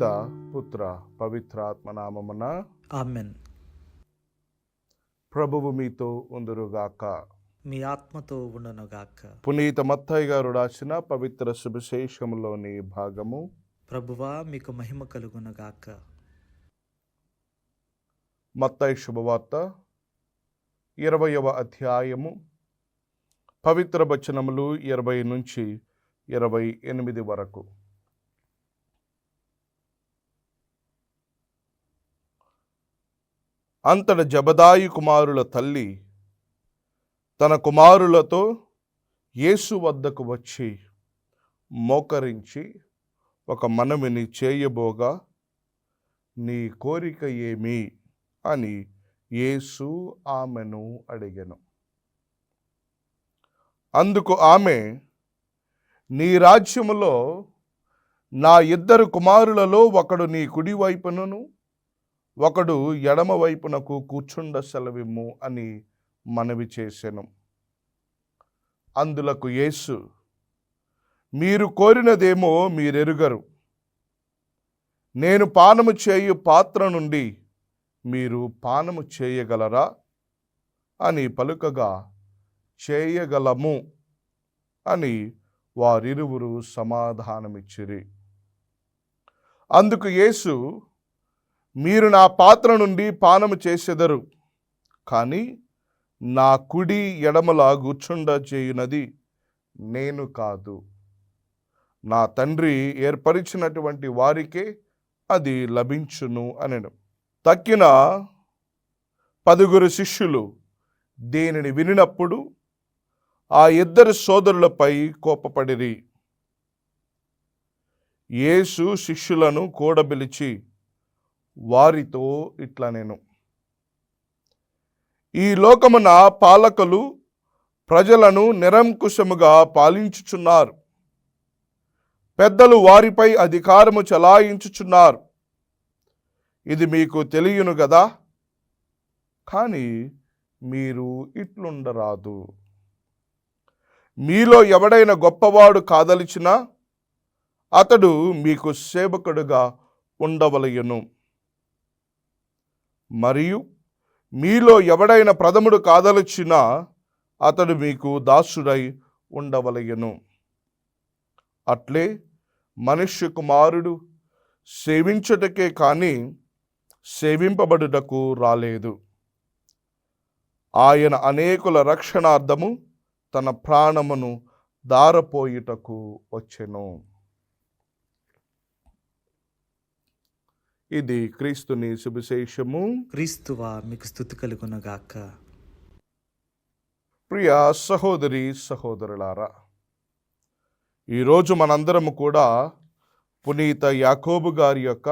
పిత పుత్ర పవిత్రాత్మ నామమున ఆమెన్. ప్రభువు మీతో ఉందురుగాక. మీ ఆత్మతో ఉండునుగాక. పునీత మత్తయి గారు రాసిన పవిత్ర సువిశేషములోని భాగము. ప్రభువా మీకు మహిమ కలుగునుగాక. మత్తయి శుభవార్త 20వ అధ్యాయము పవిత్ర వచనములు 20 నుంచి 28 వరకు. అంతట జబదాయి కుమారుల తల్లి తన కుమారులతో యేసు వద్దకు వచ్చి మోకరించి ఒక మనవిని చేయబోగా, నీ కోరిక ఏమి అని యేసు ఆమెను అడిగెను. అందుకు ఆమె, నీ రాజ్యములో నా 2 కుమారులలో ఒకడు నీ కుడి వైపునను ఒకడు ఎడమ వైపునకు కూర్చుండ సెలవిమ్ము అని మనవి చేసెను. అందులకు యేసు, మీరు కోరినదేమో మీరెరుగరు. నేను పానము చేయు పాత్ర నుండి మీరు పానము చేయగలరా అని పలుకగా, చేయగలము అని వారిరువురు సమాధానమిచ్చిరి. అందుకు యేసు, మీరు నా పాత్ర నుండి పానము చేసెదరు, కానీ నా కుడి ఎడమల కూర్చుండ చేయునది నేను కాదు, నా తండ్రి ఏర్పరిచినటువంటి వారికే అది లభించును అనెను. తక్కిన 10 శిష్యులు దీనిని వినినప్పుడు ఆ 2 సోదరులపై కోపపడిరి. యేసు శిష్యులను కూడబిలిచి వారితో ఇట్లనెను, ఈ లోకమున పాలకులు ప్రజలను నిరంకుశముగా పాలించుచున్నారు. పెద్దలు వారిపై అధికారము చలాయించుచున్నారు. ఇది మీకు తెలియను గదా, కానీ మీరు ఇట్లుండరాదు. మీలో ఎవడైనా గొప్పవాడు కాదలిచినా అతడు మీకు సేవకుడుగా ఉండవలయును. మరియు మీలో ఎవడైనా ప్రథముడు కాదలిచినా అతడు మీకు దాసుడై ఉండవలయును. అట్లే మనుష్య కుమారుడు సేవించుటకే కానీ సేవింపబడుటకు రాలేదు. ఆయన అనేకుల రక్షణార్థము తన ప్రాణమును దారపోయుటకు వచ్చెను. ఇది క్రీస్తుని సువిశేషము. క్రీస్తువా మీకు స్తుతి కలుగునుగాక. ప్రియ సహోదరి సహోదరులారా, ఈరోజు మనందరము కూడా పునీత యాకోబు గారి యొక్క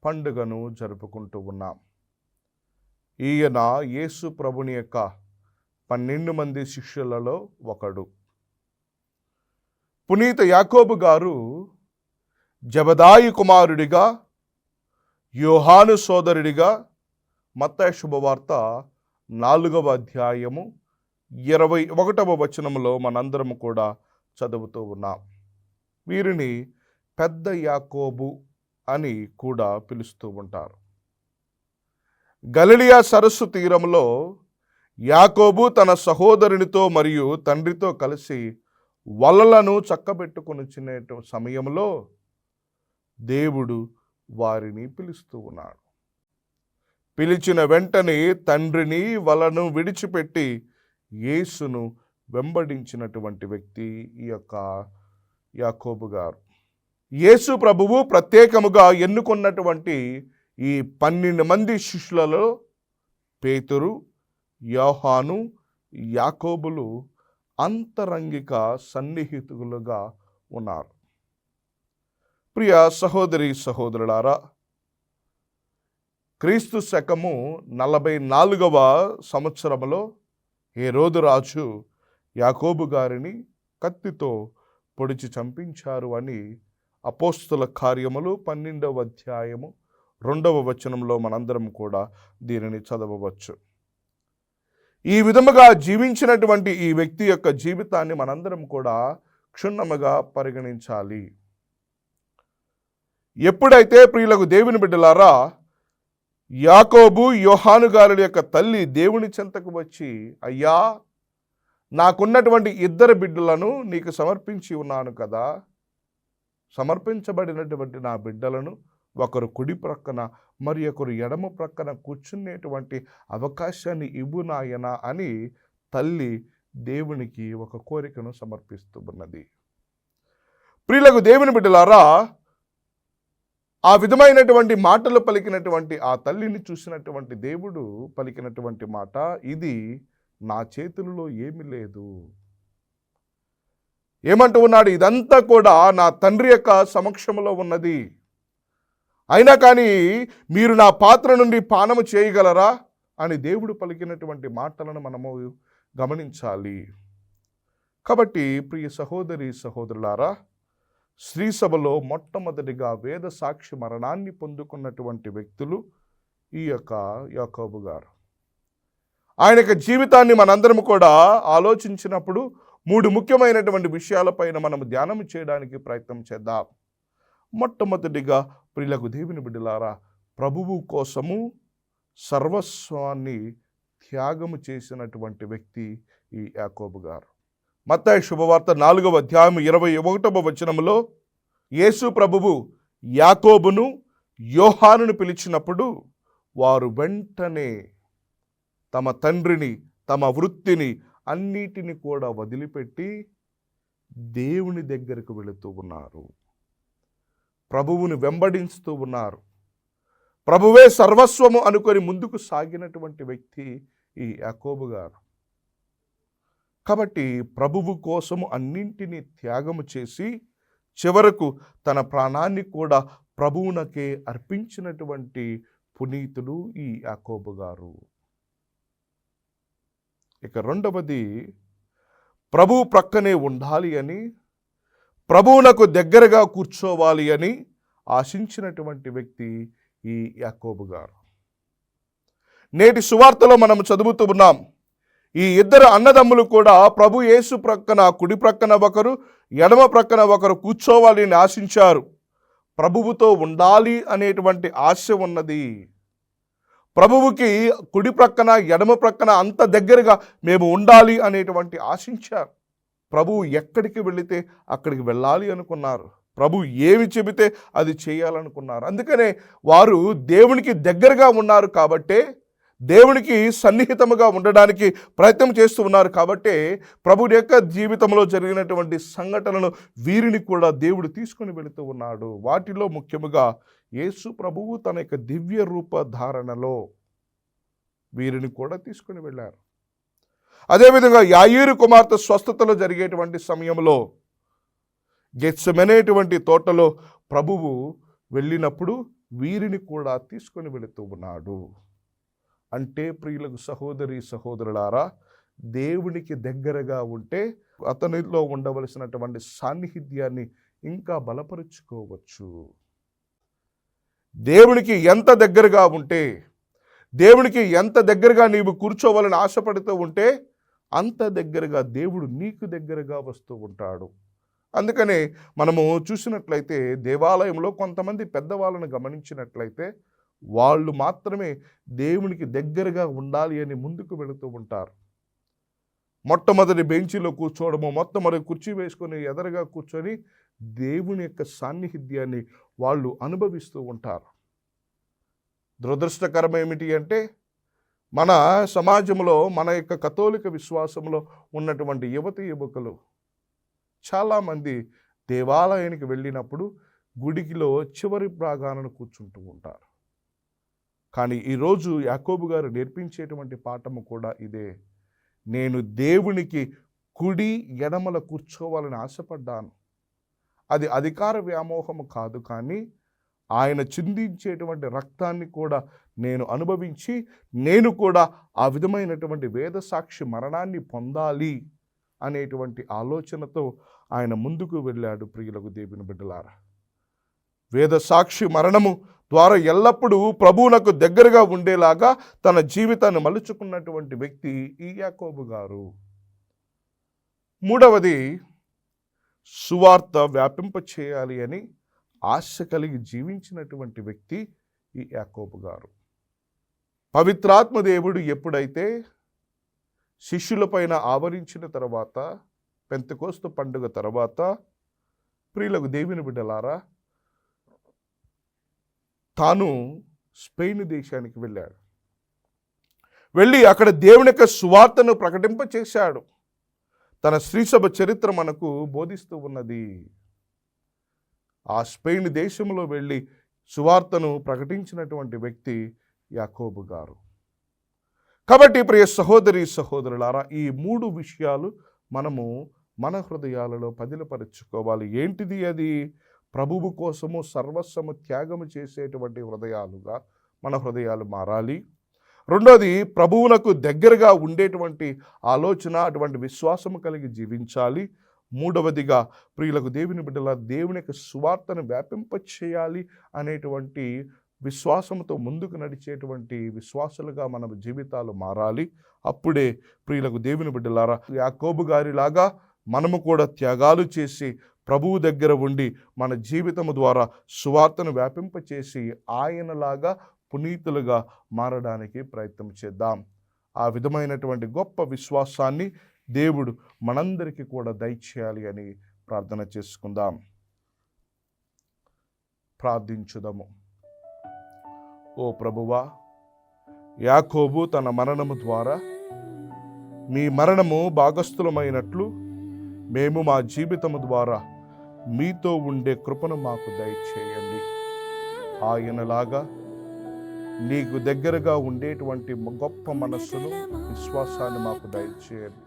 పండుగను జరుపుకుంటూ ఉన్నాం. ఈయన యేసు ప్రభుని యొక్క 12 మంది శిష్యులలో ఒకడు. పునీత యాకోబు గారు జబదాయి కుమారుడిగా, యోహాను సోదరుడిగా మత్తయి శుభవార్త 4వ అధ్యాయము 21వ వచనములో మనందరము కూడా చదువుతూ ఉన్నాం. వీరిని పెద్ద యాకోబు అని కూడా పిలుస్తూ ఉంటారు. గలిలయ సరస్సు తీరంలో యాకోబు తన సహోదరునితో మరియు తండ్రితో కలిసి వలలను చక్కబెట్టుకొని చిన్న సమయంలో దేవుడు వారిని పిలుస్తూ ఉన్నాడు. పిలిచిన వెంటనే తండ్రిని వలను విడిచిపెట్టి యేసును వెంబడించినటువంటి వ్యక్తి ఈ యొక్క యాకోబు గారు. యేసు ప్రభువు ప్రత్యేకముగా ఎన్నుకున్నటువంటి ఈ 12 మంది శిష్యులలో పేతురు, యోహాను, యాకోబులు అంతరంగిక సన్నిహితులుగా ఉన్నారు. ప్రియ సహోదరి సహోదరులారా, క్రీస్తు శకము 44వ సంవత్సరములో హేరోదు రాజు యాకోబు గారిని కత్తితో పొడిచి చంపించారు అని అపోస్తుల కార్యములు 12వ అధ్యాయము 2వ వచనంలో మనందరం కూడా దీనిని చదవవచ్చు. ఈ విధముగా జీవించినటువంటి ఈ వ్యక్తి యొక్క జీవితాన్ని మనందరం కూడా క్షుణ్ణముగా పరిగణించాలి. ఎప్పుడైతే ప్రియులకు దేవుని బిడ్డలారా యాకోబు యోహాను గారుల యొక్క తల్లి దేవుని చెంతకు వచ్చి, అయ్యా నాకున్నటువంటి 2 బిడ్డలను నీకు సమర్పించి ఉన్నాను కదా, సమర్పించబడినటువంటి నా బిడ్డలను ఒకరు కుడి ప్రక్కన మరి ఒకరు ఎడమ ప్రక్కన కూర్చునేటువంటి అవకాశాన్ని ఇవ్వు నాయనా అని తల్లి దేవునికి ఒక కోరికను సమర్పిస్తూ ఉన్నది. ప్రియులకు దేవుని బిడ్డలారా, ఆ విధమైనటువంటి మాటలు పలికినటువంటి ఆ తల్లిని చూసినటువంటి దేవుడు పలికినటువంటి మాట, ఇది నా చేతులలో ఏమీ లేదు. ఏమంటూ ఉన్నాడు? ఇదంతా కూడా నా తండ్రి యొక్క సమక్షంలో ఉన్నది. అయినా కానీ మీరు నా పాత్ర నుండి పానము చేయగలరా అని దేవుడు పలికినటువంటి మాటలను మనము గమనించాలి. కాబట్టి ప్రియ సహోదరి సహోదరులారా, శ్రీ సభలో మొట్టమొదటిగా వేద సాక్షి మరణాన్ని పొందుకున్నటువంటి వ్యక్తులు ఈ యొక్క యాకోబు గారు. ఆయన యొక్క జీవితాన్ని మనందరం కూడా ఆలోచించినప్పుడు 3 ముఖ్యమైనటువంటి విషయాలపైన మనం ధ్యానం చేయడానికి ప్రయత్నం చేద్దాం. మొట్టమొదటిగా ప్రియులకు దేవుని బిడ్డలారా, ప్రభువు కోసము సర్వస్వాన్ని త్యాగము చేసినటువంటి వ్యక్తి ఈ యాకోబు గారు. మత్తయి శుభవార్త 4వ అధ్యాయం 21వ వచనములో యేసు ప్రభువు యాకోబును యోహానును పిలిచినప్పుడు వారు వెంటనే తమ తండ్రిని తమ వృత్తిని అన్నిటిని కూడా వదిలిపెట్టి దేవుని దగ్గరకు వెళుతూ ఉన్నారు. ప్రభువుని వెంబడిస్తూ ఉన్నారు. ప్రభువే సర్వస్వము అనుకొని ముందుకు సాగినటువంటి వ్యక్తి ఈ యాకోబు గారు. కాబట్టి ప్రభువు కోసము అన్నింటినీ త్యాగము చేసి చివరకు తన ప్రాణాన్ని కూడా ప్రభువునకే అర్పించినటువంటి పునీతుడు ఈ యాకోబు గారు. ఇక రెండవది, ప్రభువు ప్రక్కనే ఉండాలి అని, ప్రభువునకు దగ్గరగా కూర్చోవాలి అని ఆశించినటువంటి వ్యక్తి ఈ యాకోబు గారు. నేటి సువార్తలో మనం చదువుతూ ఉన్నాం, ఈ 2 అన్నదమ్ములు కూడా ప్రభు యేసు ప్రక్కన కుడి ప్రక్కన ఒకరు ఎడమ ప్రక్కన ఒకరు కూర్చోవాలి అని ఆశించారు. ప్రభువుతో ఉండాలి అనేటువంటి ఆశ ఉన్నది. ప్రభువుకి కుడి ప్రక్కన ఎడమ ప్రక్కన అంత దగ్గరగా మేము ఉండాలి అనేటువంటి ఆశించారు. ప్రభువు ఎక్కడికి వెళితే అక్కడికి వెళ్ళాలి అనుకున్నారు. ప్రభు ఏమి చెబితే అది చేయాలనుకున్నారు. అందుకనే వారు దేవునికి దగ్గరగా ఉన్నారు కాబట్టే, దేవునికి సన్నిహితముగా ఉండడానికి ప్రయత్నం చేస్తూ ఉన్నారు కాబట్టే ప్రభు యొక్క జీవితంలో జరిగినటువంటి సంఘటనలను వీరిని కూడా దేవుడు తీసుకొని వెళుతూ ఉన్నాడు. వాటిలో ముఖ్యముగా యేసు ప్రభువు తన యొక్క దివ్య రూప ధారణలో వీరిని కూడా తీసుకొని వెళ్ళారు. అదేవిధంగా యాయీరు కుమార్తె స్వస్థతలో జరిగేటువంటి సమయంలో గెత్సెమనేటువంటి తోటలో ప్రభువు వెళ్ళినప్పుడు వీరిని కూడా తీసుకొని వెళుతూ ఉన్నాడు. అంటే ప్రియులకు సహోదరి సహోదరులారా, దేవునికి దగ్గరగా ఉంటే అతనిలో ఉండవలసినటువంటి సాన్నిహిత్యాన్ని ఇంకా బలపరుచుకోవచ్చు. దేవునికి ఎంత దగ్గరగా ఉంటే, దేవునికి ఎంత దగ్గరగా నీవు కూర్చోవాలని ఆశపడుతూ ఉంటే అంత దగ్గరగా దేవుడు నీకు దగ్గరగా వస్తూ ఉంటాడు. అందుకనే మనము చూసినట్లయితే దేవాలయంలో కొంతమంది పెద్దవాళ్ళను గమనించినట్లయితే వాళ్ళు మాత్రమే దేవునికి దగ్గరగా ఉండాలి అని ముందుకు వెళుతూ ఉంటారు. మొట్టమొదటి బెంచీలో కూర్చోవడము, మొట్టమొదటి కుర్చీ వేసుకొని ఎదురుగా కూర్చొని దేవుని యొక్క సాన్నిహిత్యాన్ని వాళ్ళు అనుభవిస్తూ ఉంటారు. దురదృష్టకరం ఏమిటి అంటే, మన సమాజంలో మన యొక్క కథోలిక విశ్వాసంలో ఉన్నటువంటి యువతి యువకులు చాలామంది దేవాలయానికి వెళ్ళినప్పుడు గుడికిలో చివరి భాగాలను కూర్చుంటూ ఉంటారు. కానీ ఈరోజు యాకోబు గారు నేర్పించేటువంటి పాఠము కూడా ఇదే. నేను దేవునికి కుడి ఎడమల కూర్చోవాలని ఆశపడ్డాను. అది అధికార వ్యామోహము కాదు, కానీ ఆయన చిందించేటువంటి రక్తాన్ని కూడా నేను అనుభవించి నేను కూడా ఆ విధమైనటువంటి వేద సాక్షి మరణాన్ని పొందాలి అనేటువంటి ఆలోచనతో ఆయన ముందుకు వెళ్ళాడు. ప్రియులకు దేవుని బిడ్డలారా, వేద సాక్షి మరణము ద్వారా ఎల్లప్పుడూ ప్రభువునకు దగ్గరగా ఉండేలాగా తన జీవితాన్ని మలుచుకున్నటువంటి వ్యక్తి ఈ యాకోబు గారు. మూడవది, సువార్త వ్యాపింప చేయాలి అని ఆశ కలిగి జీవించినటువంటి వ్యక్తి ఈ యాకోబు గారు. పవిత్రాత్మ దేవుడు ఎప్పుడైతే శిష్యులపైన ఆవరించిన తర్వాత, పెంతెకోస్తు పండుగ తర్వాత, ప్రియులకు దేవుని బిడ్డలారా, తాను స్పెయిన్ దేశానికి వెళ్ళాడు. వెళ్ళి అక్కడ దేవుని యొక్క సువార్తను ప్రకటింపచేశాడు. తన శ్రీసభ చరిత్ర మనకు బోధిస్తూ ఉన్నది. ఆ స్పెయిన్ దేశంలో వెళ్ళి సువార్తను ప్రకటించినటువంటి వ్యక్తి యాకోబు గారు. కాబట్టి ప్రియ సహోదరి సహోదరులారా, ఈ 3 విషయాలు మనము మన హృదయాలలో పదిలపరుచుకోవాలి. ఏంటిది అది? ప్రభువు కోసము సర్వస్వము త్యాగము చేసేటువంటి హృదయాలుగా మన హృదయాలు మారాలి. రెండోది, ప్రభువునకు దగ్గరగా ఉండేటువంటి ఆలోచన, అటువంటి విశ్వాసము కలిగి జీవించాలి. మూడవదిగా, ప్రియులకు దేవుని బిడ్డల దేవుని యొక్క సువార్తను వ్యాపింపచేయాలి అనేటువంటి విశ్వాసంతో ముందుకు నడిచేటువంటి విశ్వాసులుగా మన జీవితాలు మారాలి. అప్పుడే ప్రియులకు దేవుని బిడ్డలారా, యాకోబు గారిలాగా మనము కూడా త్యాగాలు చేసి ప్రభువు దగ్గర ఉండి మన జీవితము ద్వారా సువార్తను వ్యాపింపచేసి ఆయనలాగా పునీతులుగా మారడానికి ప్రయత్నం చేద్దాం. ఆ విధమైనటువంటి గొప్ప విశ్వాసాన్ని దేవుడు మనందరికీ కూడా దయచేయాలి అని ప్రార్థన చేసుకుందాం. ప్రార్థించుదాము. ఓ ప్రభువా, యాకోబు తన మరణము ద్వారా మీ మరణము భాగస్థులమైనట్లు మేము మా జీవితము ద్వారా మీతో ఉండే కృపను మాకు దయచేయండి. ఆయనలాగా నీకు దగ్గరగా ఉండేటువంటి గొప్ప మనస్సును, విశ్వాసాన్ని మాకు దయచేయండి.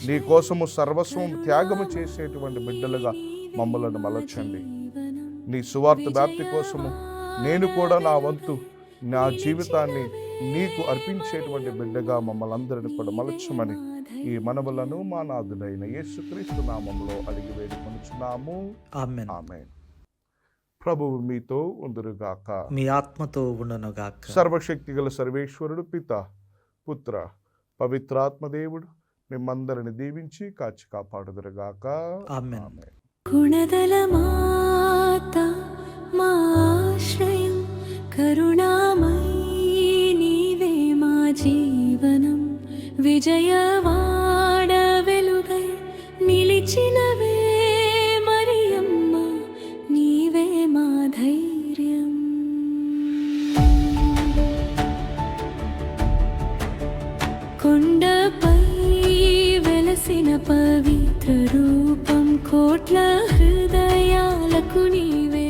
నీ కోసము సర్వస్వం త్యాగము చేసేటువంటి బిడ్డలుగా మమ్మలను మలచండి. నీ సువార్త వ్యాప్తి కోసము నేను కూడా నా వంతు, నా జీవితాన్ని నీకు అర్పించేటువంటి బిడ్డగా మమ్మల్ని అందరిని కూడా మలచమని ఈ మనవులను మా నాథుడైన యేసుక్రీస్తు నామములో అడిగి వేడుకొనుచున్నాము. ఆమేన్. ఆమేన్. ప్రభువు మీతో ఉందురుగాక. మీ ఆత్మతో ఉండునుగాక. సర్వశక్తిగల సర్వేశ్వరుడు పిత, పుత్ర, పవిత్రాత్మదేవుడు మిమ్మందరిని దీవించి కాచి కాపాడుదురుగాక. ఆమేన్. ఆమేన్. గుణదల మాత మా ఆశ్రయం, కరుణామయీ నీవే మా జీవనం, విజయవాడ వెలుగై నిలిచినవే మరియమ్మ, నీవే మా ధైర్యం. కొండపై వెలసిన పవిత్ర రూపం, కోట్ల హృదయాలకు నీవే